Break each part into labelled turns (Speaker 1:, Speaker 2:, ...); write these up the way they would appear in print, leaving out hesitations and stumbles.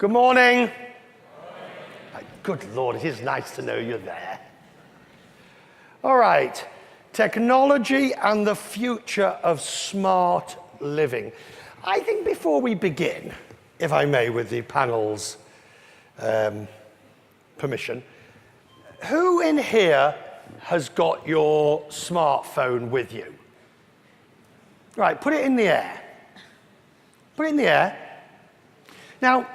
Speaker 1: Good morning. Good Lord, it is nice to know you're there. All right, technology and the future of smart living. I think before we begin, if I may, with the panel's permission, who in here has got your smartphone with you? Right, put it in the air. Put it in the air. Now,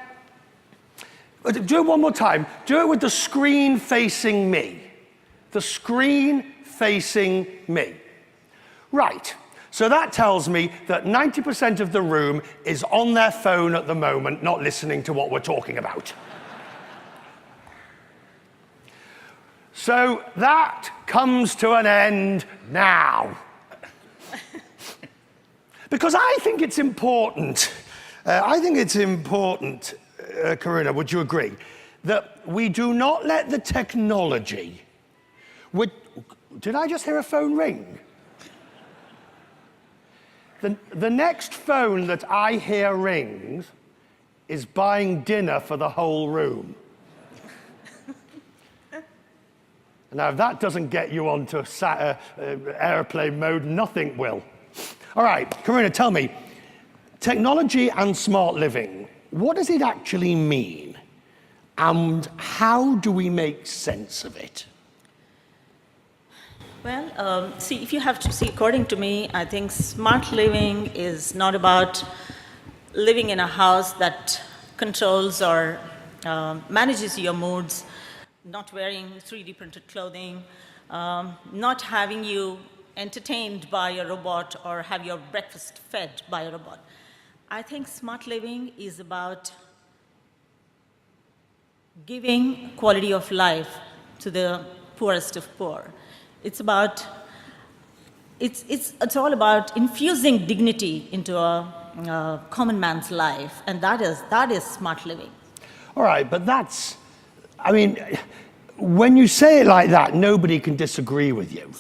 Speaker 1: do it one more time. Do it with the screen facing me. The screen facing me. Right. So that tells me that 90% of the room is on their phone at the moment, not listening to what we're talking about. So that comes to an end now. Because I think it's important, Karuna, would you agree, that we do not let the technology... Did I just hear a phone ring? The next phone that I hear rings is buying dinner for the whole room. Now, if that doesn't get you onto airplane mode, nothing will. All right, Karuna, tell me, technology and smart living, what does it actually mean? And how do we make sense of it?
Speaker 2: Well, if you have to see, according to me, I think smart living is not about living in a house that controls or manages your moods, not wearing 3D printed clothing, not having you entertained by a robot or have your breakfast fed by a robot. I think smart living is about giving quality of life to the poorest of poor. It's all about infusing dignity into a common man's life, and that is smart living.
Speaker 1: All right, but that's, I mean, when you say it like that, nobody can disagree with you,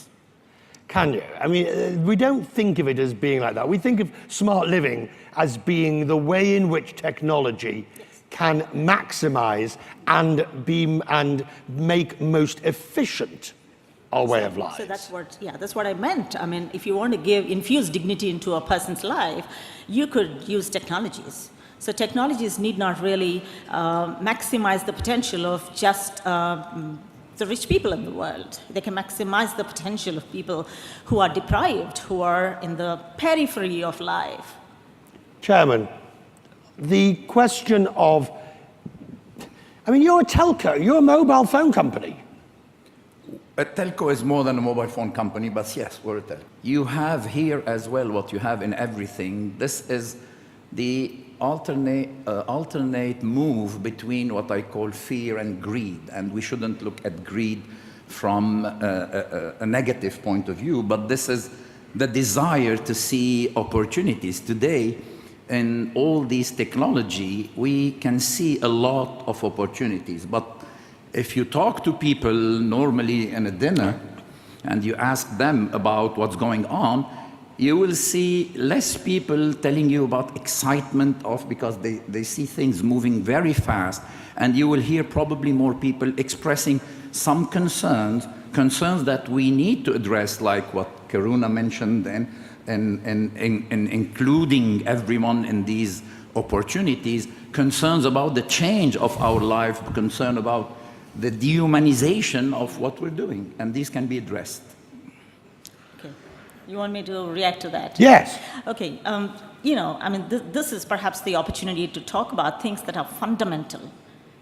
Speaker 1: can you? I mean, we don't think of it as being like that. We think of smart living as being the way in which technology can maximize and make most efficient our way of life.
Speaker 2: So that's what I meant. I mean, if you want to infuse dignity into a person's life, you could use technologies. So technologies need not really maximize the potential of just the rich people in the world. They can maximize the potential of people who are deprived, who are in the periphery of life.
Speaker 1: Chairman, the question of, I mean, you're a telco, you're a mobile phone company.
Speaker 3: A telco is more than a mobile phone company, but yes, we're a telco. You have here as well what you have in everything. This is the alternate move between what I call fear and greed. And we shouldn't look at greed from a negative point of view, but this is the desire to see opportunities. Today, in all these technology, we can see a lot of opportunities. But if you talk to people normally in a dinner and you ask them about what's going on, you will see less people telling you about excitement because they see things moving very fast, and you will hear probably more people expressing some concerns that we need to address, like what Karuna mentioned, and including everyone in these opportunities, concerns about the change of our life, concern about the dehumanization of what we're doing, and these can be addressed.
Speaker 2: Okay, you want me to react to that?
Speaker 1: Yes.
Speaker 2: Okay, I mean, this is perhaps the opportunity to talk about things that are fundamental.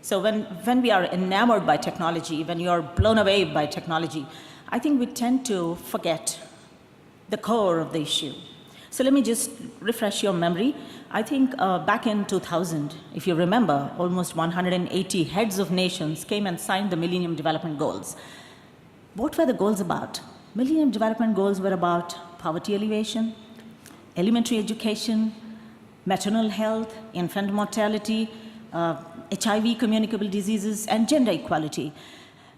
Speaker 2: So when we are enamored by technology, when you are blown away by technology, I think we tend to forget the core of the issue. So let me just refresh your memory. I think back in 2000, if you remember, almost 180 heads of nations came and signed the Millennium Development Goals. What were the goals about? Millennium Development Goals were about poverty alleviation, elementary education, maternal health, infant mortality, HIV, communicable diseases, and gender equality.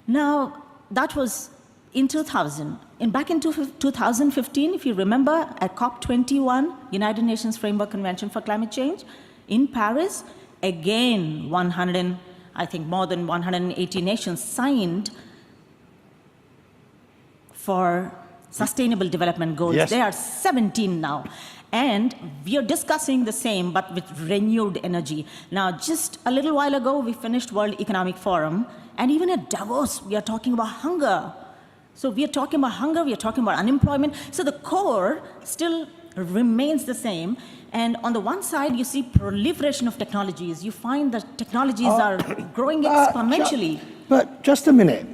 Speaker 2: Now, that was in 2000. And back in 2015, if you remember, at COP21, United Nations Framework Convention for Climate Change, in Paris, again, I think more than 180 nations signed for Sustainable Development Goals.
Speaker 1: Yes.
Speaker 2: There are 17 now. And we are discussing the same, but with renewed energy. Now, just a little while ago, we finished World Economic Forum, and even at Davos, we are talking about hunger. So we are talking about hunger, we are talking about unemployment. So the core still remains the same. And on the one side, you see proliferation of technologies. You find that technologies are growing exponentially.
Speaker 1: But just a minute.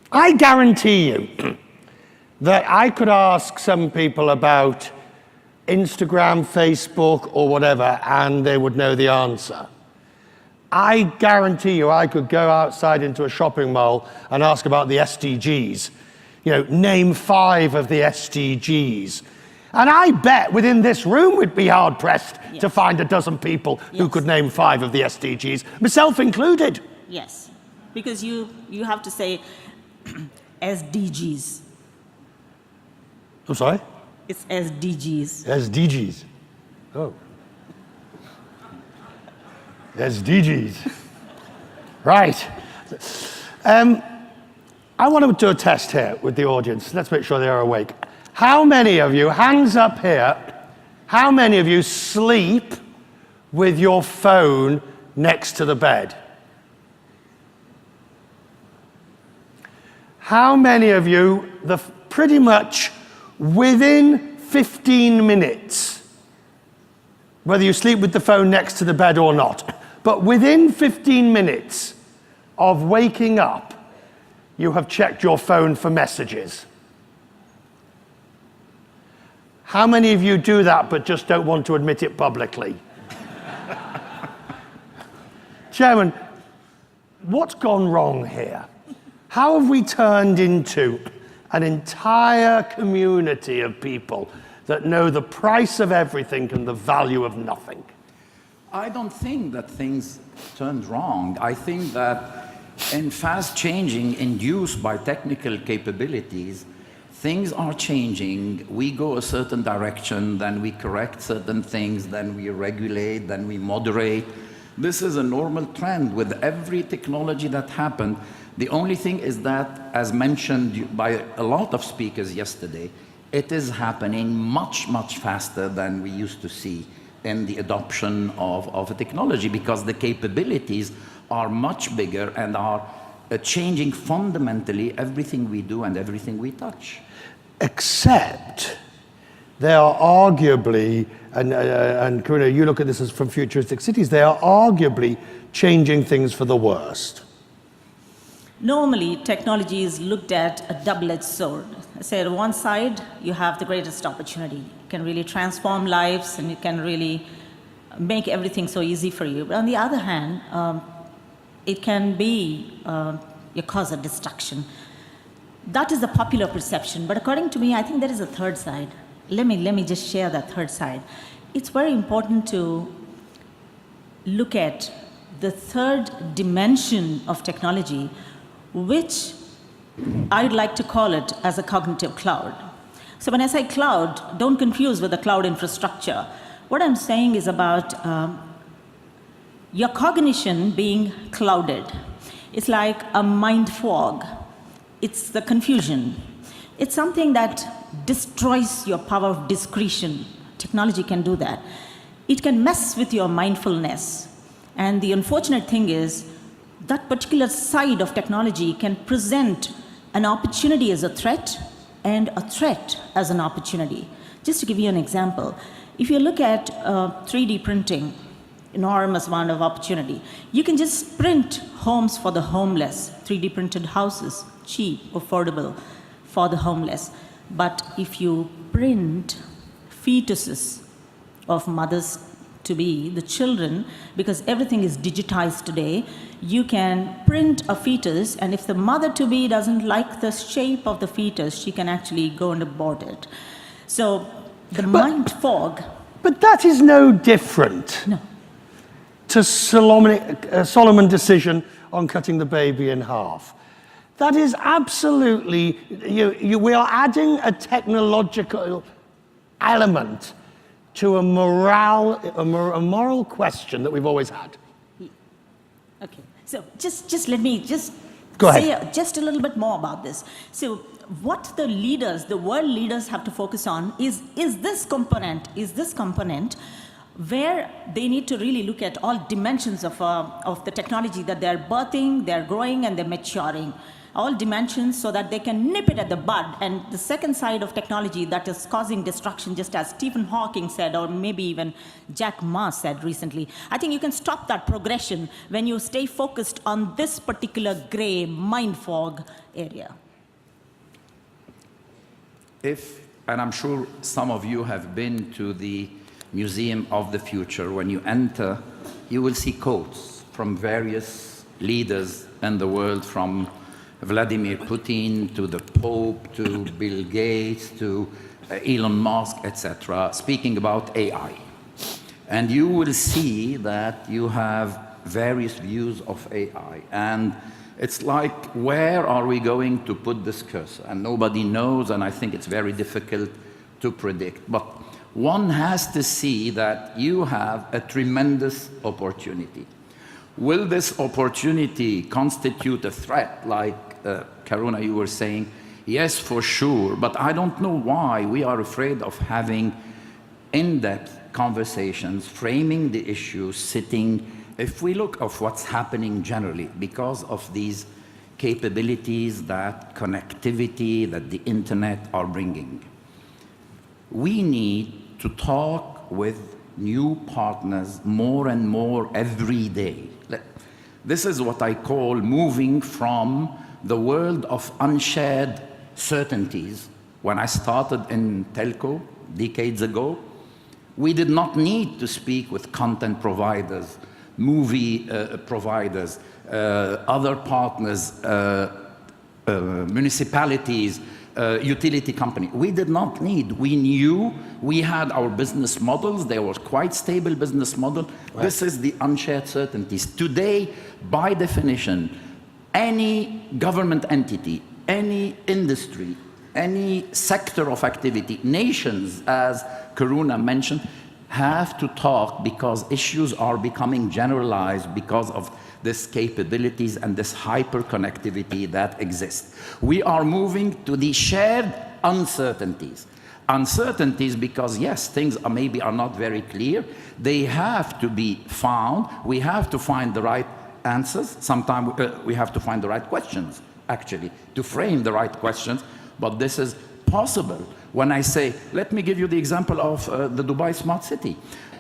Speaker 1: I guarantee you that I could ask some people about Instagram, Facebook, or whatever, and they would know the answer. I guarantee you I could go outside into a shopping mall and ask about the SDGs. You know, name 5 of the SDGs. And I bet within this room we'd be hard-pressed to find a dozen people who could name 5 of the SDGs, myself included.
Speaker 2: Yes, because you have to say SDGs.
Speaker 1: I'm sorry?
Speaker 2: It's SDGs.
Speaker 1: SDGs. Oh. SDGs. Right. I want to do a test here with the audience. Let's make sure they are awake. How many of you, hands up here, how many of you sleep with your phone next to the bed? How many of you, pretty much within 15 minutes, whether you sleep with the phone next to the bed or not, but within 15 minutes of waking up, you have checked your phone for messages? How many of you do that but just don't want to admit it publicly? Chairman, what's gone wrong here? How have we turned into an entire community of people that know the price of everything and the value of nothing?
Speaker 3: I don't think that things turned wrong. I think that in fast changing induced by technical capabilities, things are changing. We go a certain direction, then we correct certain things, then we regulate, then we moderate. This is a normal trend with every technology that happened. The only thing is that, as mentioned by a lot of speakers yesterday, it is happening much, much faster than we used to see in the adoption of a technology, because the capabilities are much bigger and are changing fundamentally everything we do and everything we touch.
Speaker 1: Except they are arguably, and Karuna, you look at this as from futuristic cities, they are arguably changing things for the worst.
Speaker 2: Normally, technology is looked at a double-edged sword. Say, on one side, you have the greatest opportunity. You can really transform lives, and you can really make everything so easy for you. But on the other hand, it can be a cause of destruction. That is the popular perception. But according to me, I think there is a third side. Let me just share that third side. It's very important to look at the third dimension of technology, which I'd like to call it as a cognitive cloud. So when I say cloud, don't confuse with the cloud infrastructure. What I'm saying is about your cognition being clouded. It's like a mind fog. It's the confusion. It's something that destroys your power of discretion. Technology can do that. It can mess with your mindfulness. And the unfortunate thing is, that particular side of technology can present an opportunity as a threat and a threat as an opportunity. Just to give you an example, if you look at 3D printing, enormous amount of opportunity. You can just print homes for the homeless, 3D printed houses, cheap, affordable for the homeless. But if you print fetuses of mothers to be, the children, because everything is digitized today, you can print a fetus, and if the mother to be doesn't like the shape of the fetus, she can actually go and abort it. So the mind fog.
Speaker 1: But that is no different to Solomon's decision on cutting the baby in half. That is absolutely, we are adding a technological element to a moral question that we've always had.
Speaker 2: Okay, so just let me
Speaker 1: Go
Speaker 2: say
Speaker 1: ahead.
Speaker 2: just a little bit more about this. So what the leaders, the world leaders have to focus on is this component where they need to really look at all dimensions of the technology that they're birthing, they're growing, and they're maturing. All dimensions so that they can nip it at the bud. And the second side of technology that is causing destruction, just as Stephen Hawking said, or maybe even Jack Ma said recently, I think you can stop that progression when you stay focused on this particular gray mind fog area.
Speaker 3: And I'm sure some of you have been to the Museum of the Future. When you enter, you will see quotes from various leaders in the world, from Vladimir Putin to the Pope to Bill Gates to Elon Musk, etc., speaking about AI. And you will see that you have various views of AI. And it's like, where are we going to put this cursor? And nobody knows, and I think it's very difficult to predict. But one has to see that you have a tremendous opportunity. Will this opportunity constitute a threat, like Karuna, you were saying? Yes, for sure, but I don't know why we are afraid of having in-depth conversations, framing the issue, sitting. If we look at what's happening generally, because of these capabilities, that connectivity that the internet are bringing, we need to talk with new partners more and more every day. This is what I call moving from the world of unshared certainties. When I started in telco decades ago, we did not need to speak with content providers, movie providers, other partners, municipalities, utility company. We did not need. We knew we had our business models. They were quite stable business model. Right. This is the unshared certainties. Today, by definition, any government entity, any industry, any sector of activity, nations, as Karuna mentioned, have to talk because issues are becoming generalized because of these capabilities and this hyper-connectivity that exists. We are moving to the shared uncertainties. Uncertainties because, yes, things maybe are not very clear. They have to be found. We have to find the right answers. Sometimes we have to find the right questions, actually, to frame the right questions. But this is possible. When I say, let me give you the example of the Dubai Smart City.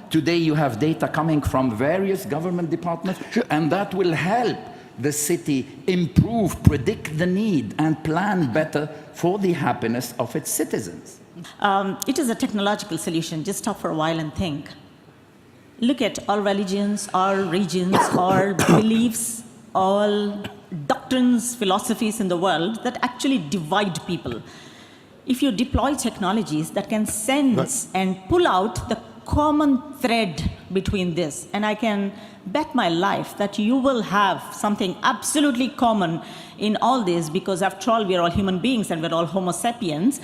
Speaker 3: Today you have data coming from various government departments, and that will help the city improve, predict the need, and plan better for the happiness of its citizens.
Speaker 2: It is a technological solution. Just stop for a while and think. Look at all religions, all regions, all beliefs, all doctrines, philosophies in the world that actually divide people. If you deploy technologies that can sense and pull out the common thread between this, and I can bet my life that you will have something absolutely common in all this, because after all, we are all human beings and we're all Homo sapiens.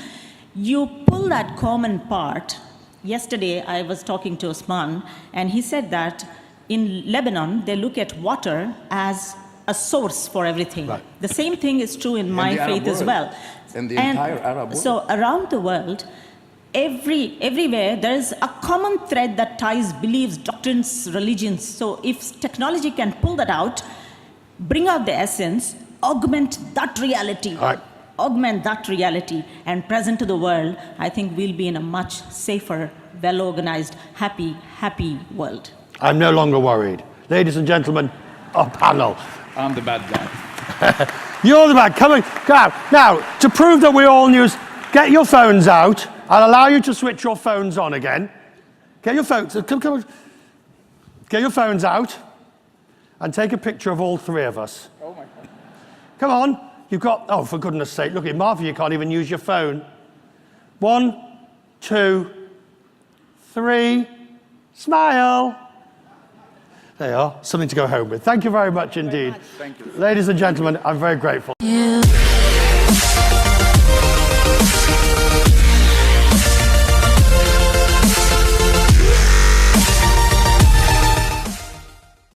Speaker 2: You pull that common part. Yesterday, I was talking to Osman, and he said that in Lebanon, they look at water as a source for everything. Right. The same thing is true in my faith as well.
Speaker 3: In the entire Arab world.
Speaker 2: So around the world, everywhere, there is a common thread that ties beliefs, doctrines, religions. So if technology can pull that out, bring out the essence, augment that reality, and present to the world, I think we'll be in a much safer, well-organized, happy world.
Speaker 1: I'm no longer worried. Ladies and gentlemen, our panel.
Speaker 3: I'm the bad guy.
Speaker 1: You're the bad. Come on. Now, to prove that we all knew, get your phones out. I'll allow you to switch your phones on again. Get your phones. Come on. Get your phones out and take a picture of all three of us.
Speaker 3: Oh my God.
Speaker 1: Come on. You've got, oh, for goodness sake, look at Martha, you can't even use your phone. 1, 2, 3, smile. There you are, something to go home with. Thank you very much indeed.
Speaker 3: Thank you.
Speaker 1: Ladies and gentlemen, I'm very grateful.